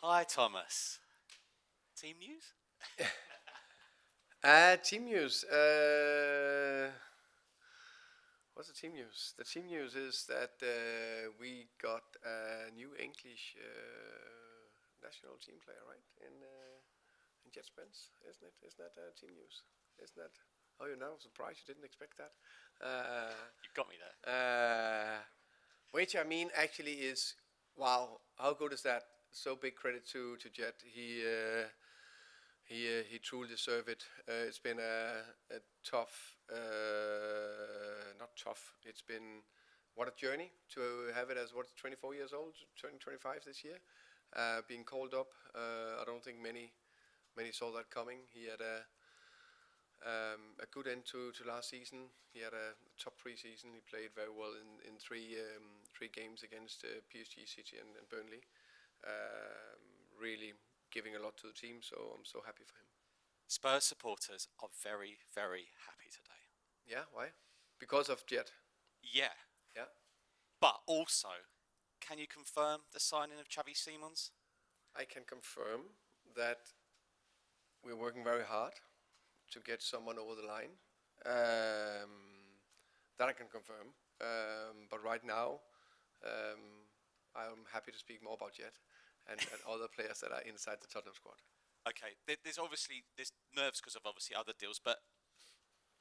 Hi, Thomas. Team news? Team news. What's the team news? The team news is that we got a new English national team player, right? In Jet Spence, isn't it? Isn't that team news? Isn't that? Oh, you're now surprised you didn't expect that. You got me there. Which I mean actually is wow. How good is that? So big credit to Jet. He truly deserved it. It's been a tough, not tough. It's been what a journey to have it as 24 years old, turning 25 this year, being called up. I don't think many saw that coming. He had a good end to last season. He had a top pre-season. He played very well in three games against PSG, City, and Burnley. Really giving a lot to the team, so I'm so happy for him. Spurs supporters are very, very happy today. Yeah, why? Because of Jet. Yeah. Yeah. But also, can you confirm the signing of Xavi Simons? I can confirm that we're working very hard to get someone over the line. That I can confirm. But right now, I'm happy to speak more about Jet and other players that are inside the Tottenham squad. Okay, there's nerves because of obviously other deals, but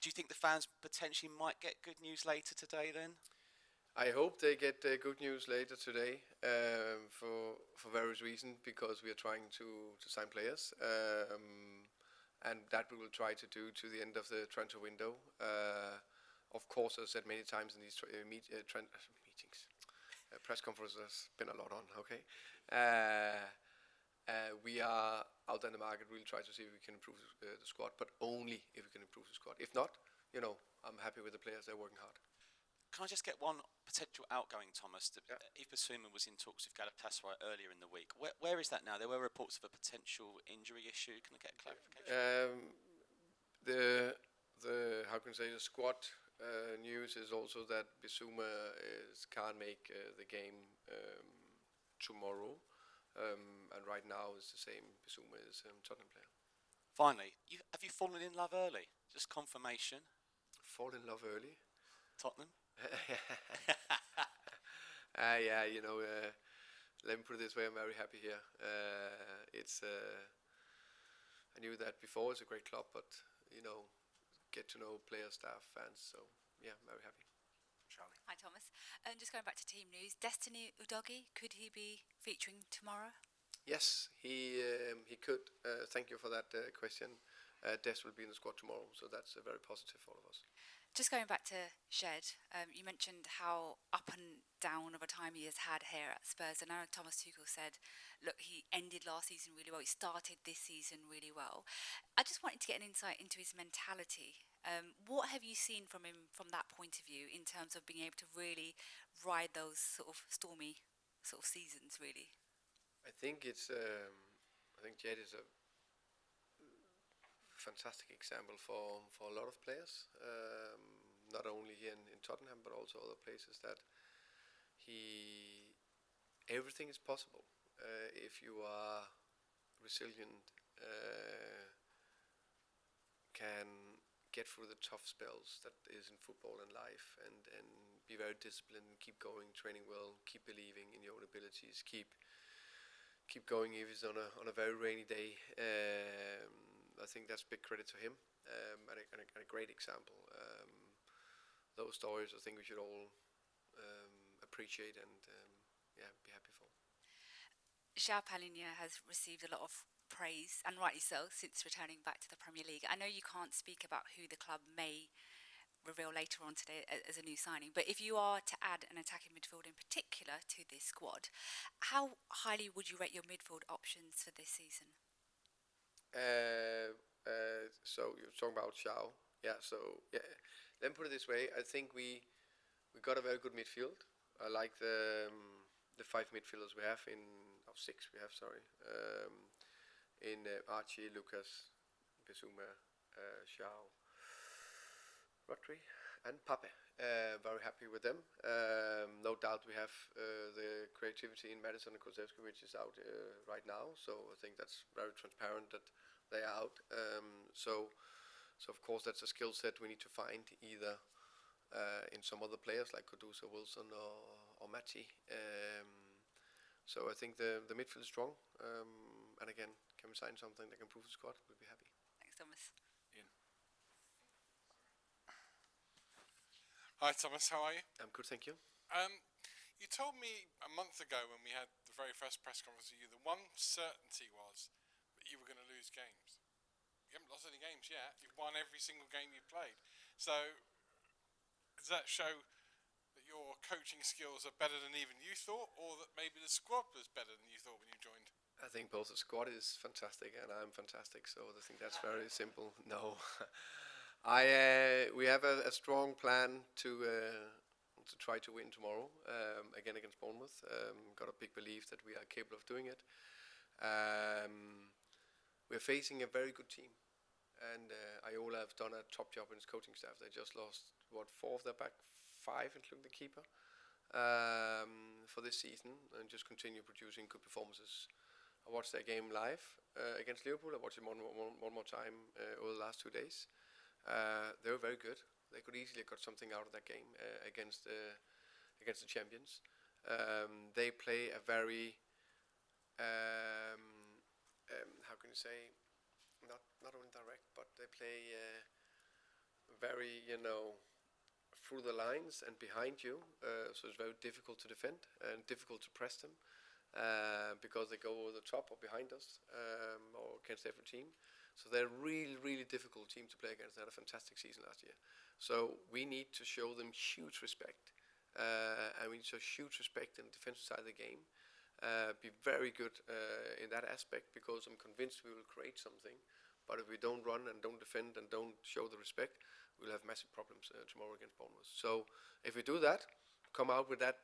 do you think the fans potentially might get good news later today then? I hope they get good news later today for various reasons, because we are trying to sign players, and that we will try to do to the end of the transfer window. Of course, as I said many times in these meetings, press conferences, been a lot on. Okay, we are out in the market. We'll try to see if we can improve the squad, but only if we can improve the squad. If not, I'm happy with the players. They're working hard. Can I just get one potential outgoing, Thomas? Yeah. Yves Bissouma was in talks with Galatasaray earlier in the week. Where is that now? There were reports of a potential injury issue. Can I get clarification? The how can I say, the squad news is also that Bissouma can't make the game tomorrow, and right now it's the same. Bissouma is Tottenham player. Finally, have you fallen in love early? Just confirmation. Fall in love early. Tottenham. Yeah, let me put it this way. I'm very happy here. I knew that before. It's a great club, but get to know players, staff, fans. So yeah, I'm very happy. Charlie. Hi, Thomas. Just going back to team news, Destiny Udogie, could he be featuring tomorrow? Yes, he could. Thank you for that question. Des will be in the squad tomorrow, so that's very positive for all of us. Just going back to Shed, you mentioned how up and down of a time he has had here at Spurs. And I know Thomas Tuchel said, look, he ended last season really well. He started this season really well. I just wanted to get an insight into his mentality. What have you seen from him from that point of view in terms of being able to really ride those sort of stormy sort of seasons, really? I think Jed is a fantastic example for a lot of players, not only here in Tottenham but also other places, that everything is possible if you are resilient, can get through the tough spells that is in football and life, and be very disciplined, keep going, training well, keep believing in your own abilities, keep going if it's on a very rainy day. I think that's big credit to him, and a great example. Those stories I think we should all appreciate and be happy for. João Palhinha has received a lot of praise, and rightly so, since returning back to the Premier League. I know you can't speak about who the club may reveal later on today as a new signing, but if you are to add an attacking midfield in particular to this squad, how highly would you rate your midfield options for this season? So you're talking about João. Yeah, so yeah, let me put it this way. I think we got a very good midfield. I like the five midfielders we have six we have, sorry. In Archie, Lucas, Bissouma, João, Rodri, and Pape. Very happy with them. No doubt we have the creativity in Madison and Kulusevski, which is out right now. So I think that's very transparent that they are out. So of course that's a skill set we need to find either in some other players like Kudus or Wilson or Mati. So I think the midfield is strong. And again, can we sign something that can improve the squad? We'll be happy. Thanks, Thomas. Hi Thomas, how are you? I'm good, thank you. You told me a month ago when we had the very first press conference with you, the one certainty was that you were going to lose games. You haven't lost any games yet. You've won every single game you've played. So does that show that your coaching skills are better than even you thought, or that maybe the squad was better than you thought when you joined? I think both the squad is fantastic and I'm fantastic, so I think that's very simple. No, we have a strong plan to try to win tomorrow again against Bournemouth. Got a big belief that we are capable of doing it. We're facing a very good team, and Iola have done a top job in his coaching staff. They just lost 4 of their back 5, including the keeper, for this season, and just continue producing good performances. I watched their game live against Liverpool. I watched it one more time over the last 2 days. They were very good. They could easily have got something out of that game against the champions. They play a very how can you say, not only direct, but they play very through the lines and behind you. So it's very difficult to defend and difficult to press them because they go over the top or behind us or against every team. So they're a really difficult team to play against. They had a fantastic season last year. So we need to show them huge respect. And we need to show huge respect in the defensive side of the game. Be very good in that aspect, because I'm convinced we will create something. But if we don't run and don't defend and don't show the respect, we'll have massive problems tomorrow against Bournemouth. So if we do that, come out with that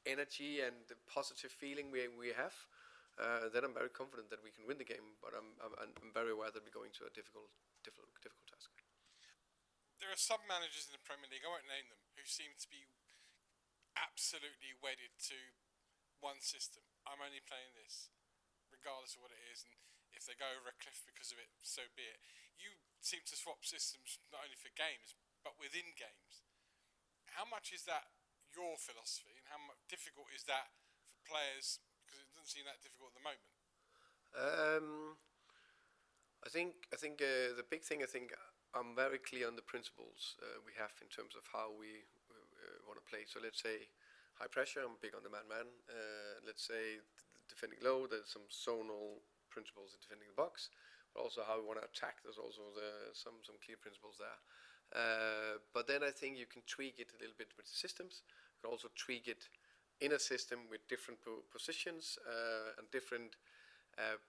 energy and the positive feeling we have, then I'm very confident that we can win the game. But I'm very aware that we're going to a difficult task. There are some managers in the Premier League, I won't name them, who seem to be absolutely wedded to one system. I'm only playing this, regardless of what it is, and if they go over a cliff because of it, so be it. You seem to swap systems not only for games, but within games. How much is that your philosophy, and how difficult is that for players? Because it doesn't seem that difficult at the moment. I think the big thing, I'm very clear on the principles we have in terms of how we want to play. So let's say high pressure, I'm big on the man-man. Let's say defending low, there's some zonal principles in defending the box, but also how we want to attack. There's also some clear principles there. But then I think you can tweak it a little bit with the systems. You can also tweak it in a system with different positions and different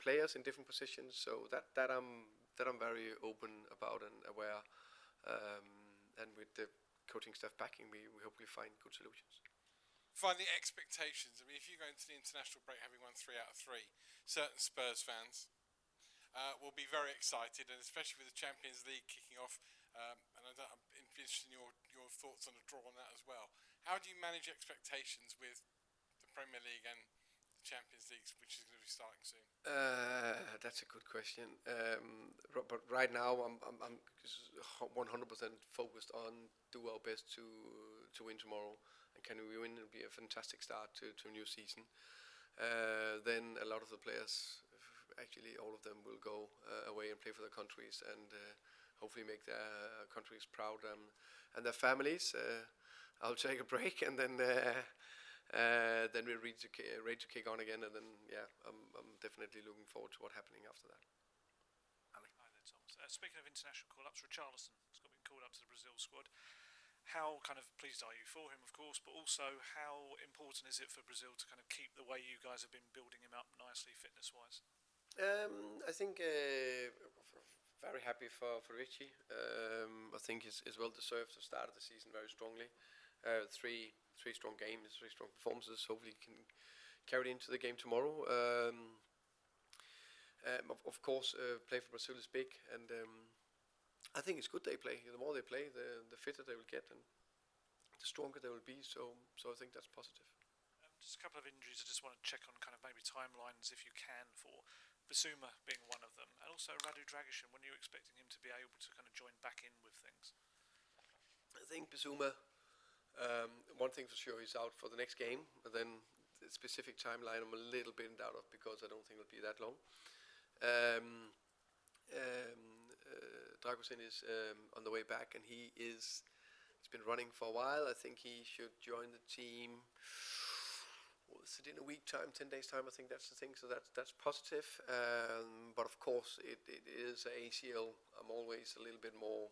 players in different positions. So that I'm very open about and aware. And with the coaching staff backing, we hopefully find good solutions. Finally, expectations. I mean, if you go into the international break having won 3 out of 3, certain Spurs fans will be very excited, and especially with the Champions League kicking off. And I'm interested in your thoughts on a draw on that as well. How do you manage expectations with the Premier League and the Champions League, which is going to be starting soon? That's a good question. But right now, I'm 100% focused on do our best to win tomorrow. And can we win? It'll be a fantastic start to a new season. Then a lot of the players, actually all of them, will go away and play for their countries and hopefully make their countries proud and their families. I'll take a break and then we're ready to kick on again. And then I'm definitely looking forward to what's happening after that. Hi there, Thomas. Speaking of international call-ups, Richarlison has been called up to the Brazil squad. How kind of pleased are you for him, of course, but also how important is it for Brazil to kind of keep the way you guys have been building him up nicely, fitness-wise? I think very happy for Richie. I think he's well deserved to start the season very strongly. 3 strong games, 3 strong performances. Hopefully he can carry it into the game tomorrow. Of course, play for Brazil is big, and I think it's good they play. The more they play, the fitter they will get, and the stronger they will be. So I think that's positive. Just a couple of injuries. I just want to check on kind of maybe timelines, if you can, for Bissouma being one of them, and also Radu Dragic. When are you expecting him to be able to kind of join back in with things? I think Bissouma, one thing for sure, he's out for the next game, but then the specific timeline I'm a little bit in doubt of, because I don't think it'll be that long. Dragusin is on the way back, and he's been running for a while. I think he should join the team. Is it in a week time, 10 days time? I think that's the thing. So that's positive. But of course, it is a ACL. I'm always a little bit more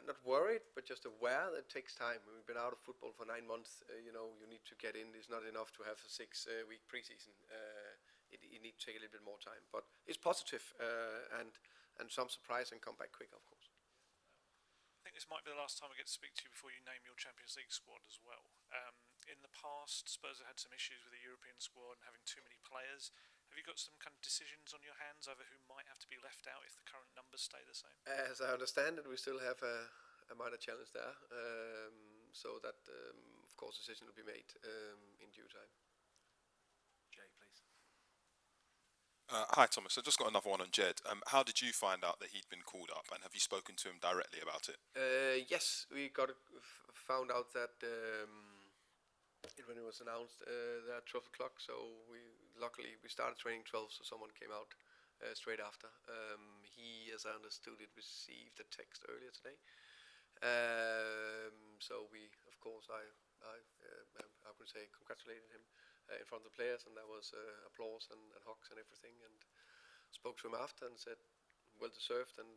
not worried, but just aware that it takes time. We've been out of football for 9 months. You need to get in. It's not enough to have a 6-week preseason. You need to take a little bit more time. But it's positive, and some surprise and come back quick, of course. I think this might be the last time I get to speak to you before you name your Champions League squad as well. In the past, Spurs have had some issues with the European squad and having too many players. Have you got some kind of decisions on your hands over who might have to be left out if the current numbers stay the same? As I understand it, we still have a minor challenge there. So that, of course, decision will be made in due time. Jay, please. Hi, Thomas. I just got another one on Jed. How did you find out that he'd been called up, and have you spoken to him directly about it? Yes, we found out that when it was announced at 12 o'clock. So luckily we started training 12, so someone came out straight after. He, as I understood it, received a text earlier today. So we, of course, I could say congratulated him in front of the players, and there was applause and hugs and everything, and spoke to him after and said, well deserved, and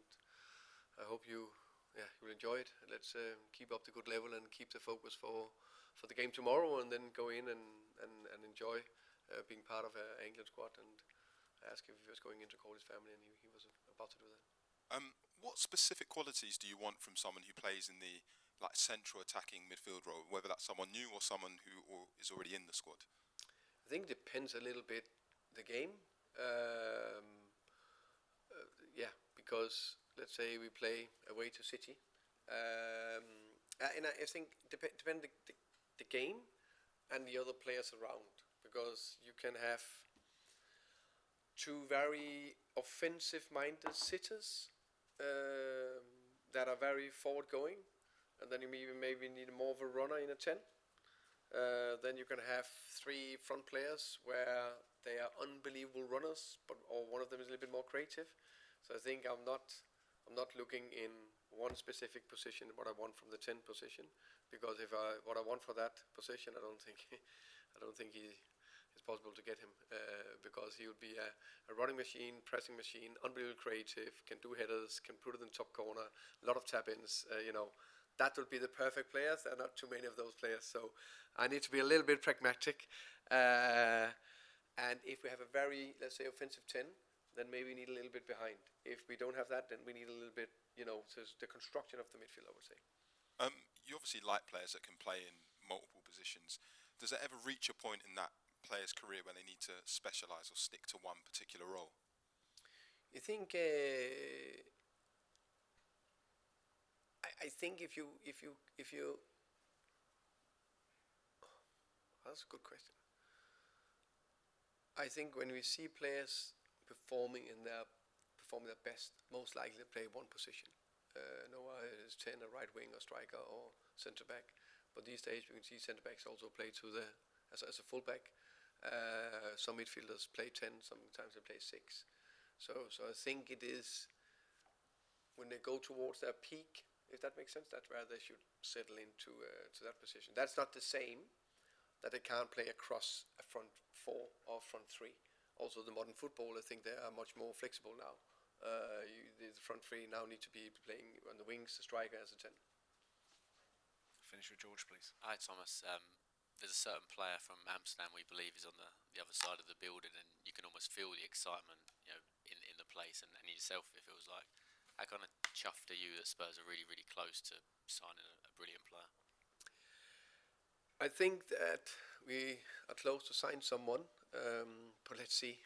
I hope you will enjoy it. Let's keep up the good level and keep the focus for the game tomorrow, and then go in and enjoy being part of an England squad. And I asked if he was going in to call his family, and he was about to do that. What specific qualities do you want from someone who plays in the central attacking midfield role, whether that's someone new or someone who is already in the squad? I think it depends a little bit the game. Because let's say we play away to City, and I think depend the game and the other players around, because you can have two very offensive-minded sitters that are very forward-going, and then you maybe need more of a runner in a 10. Then you can have 3 front players where they are unbelievable runners, or one of them is a little bit more creative. So I think I'm not looking in one specific position what I want from the 10 position, because what I want for that position, I don't think it's possible to get him, because he would be a running machine, pressing machine, unbelievable creative, can do headers, can put it in top corner, a lot of tap-ins. That would be the perfect players. There are not too many of those players, so I need to be a little bit pragmatic. And if we have a very, let's say, offensive 10, then maybe we need a little bit behind. If we don't have that, then we need a little bit, so the construction of the midfield, I would say. You obviously like players that can play in multiple positions. Does it ever reach a point in that player's career where they need to specialise or stick to one particular role? You think? I think if you that's a good question. I think when we see players performing their best, most likely to play one position. Noah is 10, a right wing, or striker, or centre back. But these days we can see centre backs also play as a full back. Some midfielders play 10, sometimes they play 6. So I think it is when they go towards their peak, if that makes sense, that's where they should settle into to that position. That's not the same that they can't play across a front 4 or front 3. Also, the modern football, I think they are much more flexible now. The front 3 now need to be playing on the wings, the striker as a 10. Finish with George, please. Hi, Thomas. There's a certain player from Amsterdam we believe is on the other side of the building, and you can almost feel the excitement, in the place, and yourself, it feels like. How kind of chuffed are you that Spurs are really, really close to signing a brilliant player? I think that we are close to sign someone, but let's see.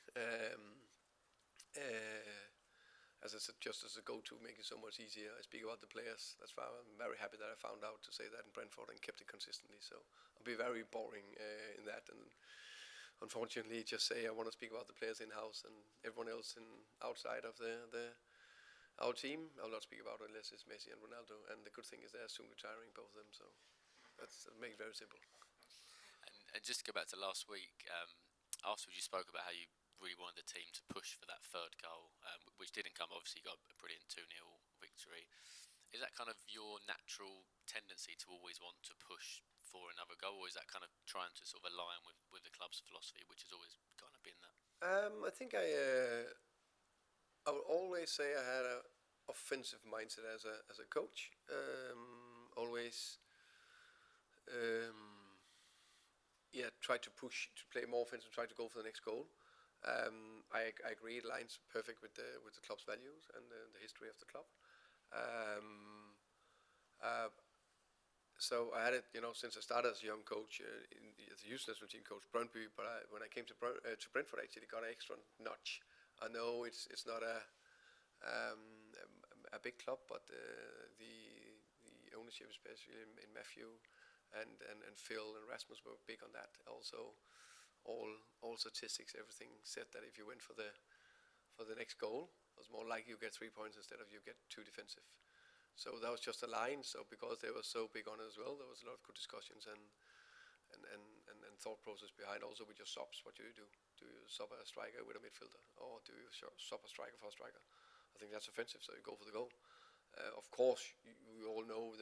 as I said, just as a go-to, make it so much easier. I speak about the players. That's why I'm very happy that I found out to say that in Brentford and kept it consistently. So I'll be very boring in that, and unfortunately, just say I want to speak about the players in-house and everyone else outside of our team. I'll not speak about it unless it's Messi and Ronaldo. And the good thing is they're soon retiring, both of them. So that makes it very simple. And just to go back to last week, afterwards you spoke about how you really wanted the team to push for that third goal, which didn't come. Obviously, you got a brilliant 2-0 victory. Is that kind of your natural tendency to always want to push for another goal, or is that kind of trying to sort of align with the club's philosophy, which has always kind of been that? I think I would always say I had an offensive mindset as a coach. Always. Try to push, to play more offensive, try to go for the next goal. I agree, it aligns perfect with the club's values and the history of the club. So I had it, since I started as a young coach, as a youth national team coach, Brøndby. But when I came to Brentford, I actually got an extra notch. I know it's not a big club, but the ownership, especially in Matthew and Phil and Rasmus, were big on that. Also, all statistics, everything said that if you went for the next goal, it was more likely you get 3 points instead of you get 2 defensive. So that was just a line. So because they were so big on it as well, there was a lot of good discussions and thought process behind. Also with your subs, what do you do? Do you sub a striker with a midfielder, or do you sub a striker for a striker? I think that's offensive, so you go for the goal. Of course, we all know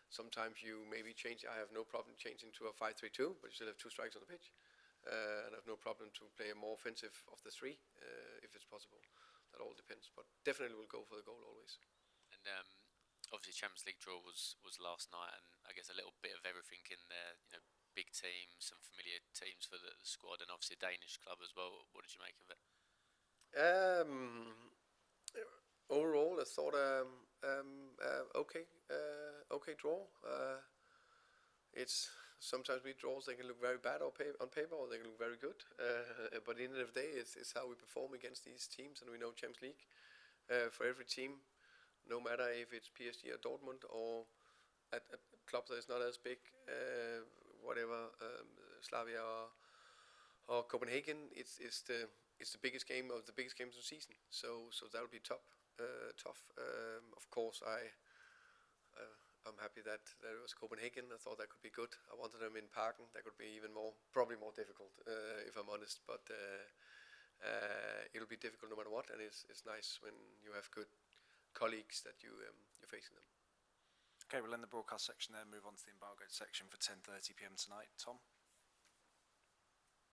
sometimes you maybe change. I have no problem changing to a 5-3-2, but you still have 2 strikers on the pitch. And I have no problem to play a more offensive of the 3 if it's possible. That all depends, but definitely we'll go for the goal always. And obviously, Champions League draw was last night, and I guess a little bit of everything in there. Big teams, some familiar teams for the squad, and obviously a Danish club as well. What did you make of it? Overall, I thought okay draw. It's sometimes we draws, they can look very bad on paper, or they can look very good. But at the end of the day, it's how we perform against these teams, and we know Champions League for every team, no matter if it's PSG or Dortmund or at club that is not as big, Slavia or Copenhagen. It's the biggest game of the biggest games of the season. So that'll be tough. Of course, I'm happy that it was Copenhagen. I thought that could be good. I wanted them in Parken. That could be probably more difficult, if I'm honest. But it'll be difficult no matter what. And it's nice when you have good colleagues that you're facing them. Okay, we'll end the broadcast section there and move on to the embargoed section for 10:30 p.m. tonight. Tom?